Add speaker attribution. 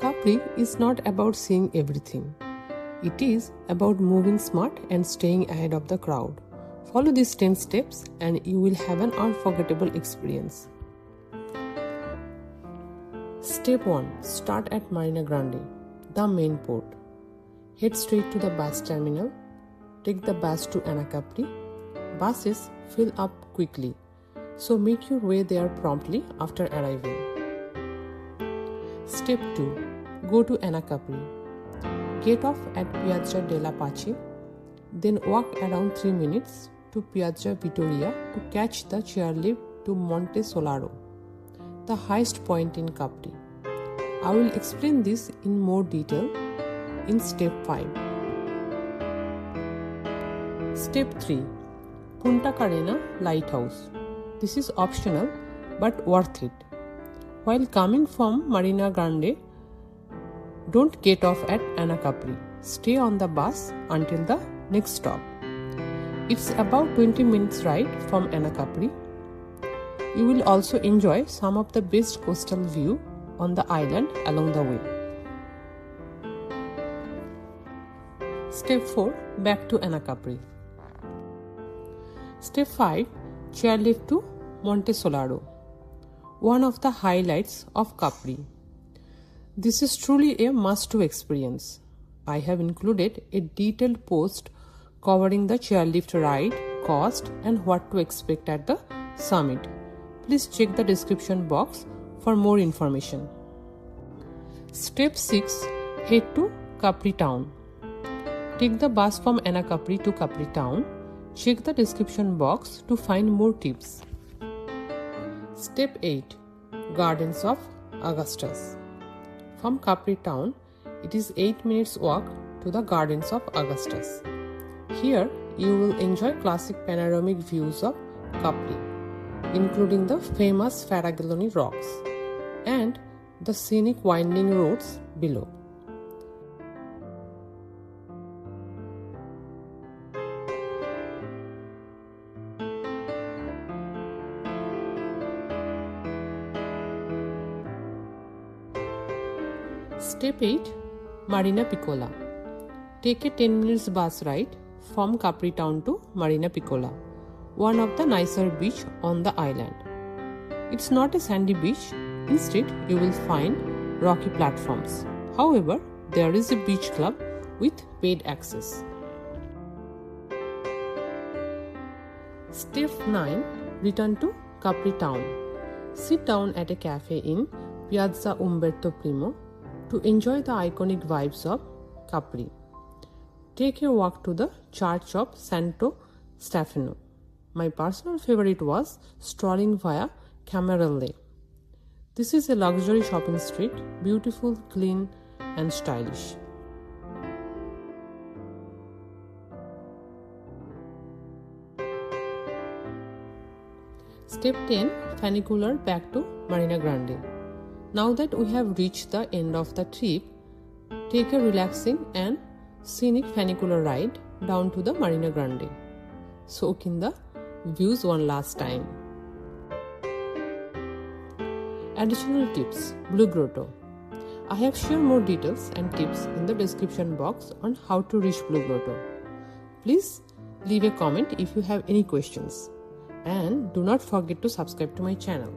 Speaker 1: Capri is not about seeing everything. It is about moving smart and staying ahead of the crowd. Follow these 10 steps and you will have an unforgettable experience. Step 1. Start at Marina Grande, the main port. Head straight to the bus terminal. Take the bus to Anacapri. Buses fill up quickly, so make your way there promptly after arriving. Step 2. Go to Anacapri. Get off at Piazza Della, then walk around 3 minutes to Piazza Vittoria to catch the chairlift to Monte Solaro, the highest point in Capri. I will explain this in more detail in step 5. Step 3. Punta Carena Lighthouse. This is optional but worth it. While coming from Marina Grande, don't get off at Anacapri. Stay on the bus until the next stop. It's about 20 minutes ride from Anacapri. You will also enjoy some of the best coastal view on the island along the way. Step 4. Back to Anacapri. Step 5. Chairlift to Monte Solaro, one of the highlights of Capri. This is truly a must-do experience. I have included a detailed post covering the chairlift ride, cost, and what to expect at the summit. Please check the description box for more information. Step 6. Head to Capri town. Take the bus from Anacapri to Capri town. Check the description box to find more tips. Step 8. Gardens of Augustus. From Capri town, it is 8 minutes walk to the Gardens of Augustus. Here, you will enjoy classic panoramic views of Capri, including the famous Faragelloni rocks and the scenic winding roads below. Step 8. Marina Piccola. Take a 10 minutes bus ride from Capri town to Marina Piccola, one of the nicer beach on the island. It's not a sandy beach. Instead, you will find rocky platforms. However, there is a beach club with paid access. Step 9. Return to Capri town. Sit down at a cafe in Piazza Umberto I to enjoy the iconic vibes of Capri. Take a walk to the Church of Santo Stefano. My personal favorite was strolling via Camerelle. This is a luxury shopping street, beautiful, clean, and stylish. Step 10. Funicular back to Marina Grande. Now that we have reached the end of the trip, take a relaxing and scenic funicular ride down to the Marina Grande. Soak in the views one last time. Additional tips: Blue Grotto. I have shared more details and tips in the description box on how to reach Blue Grotto. Please leave a comment if you have any questions. And do not forget to subscribe to my channel.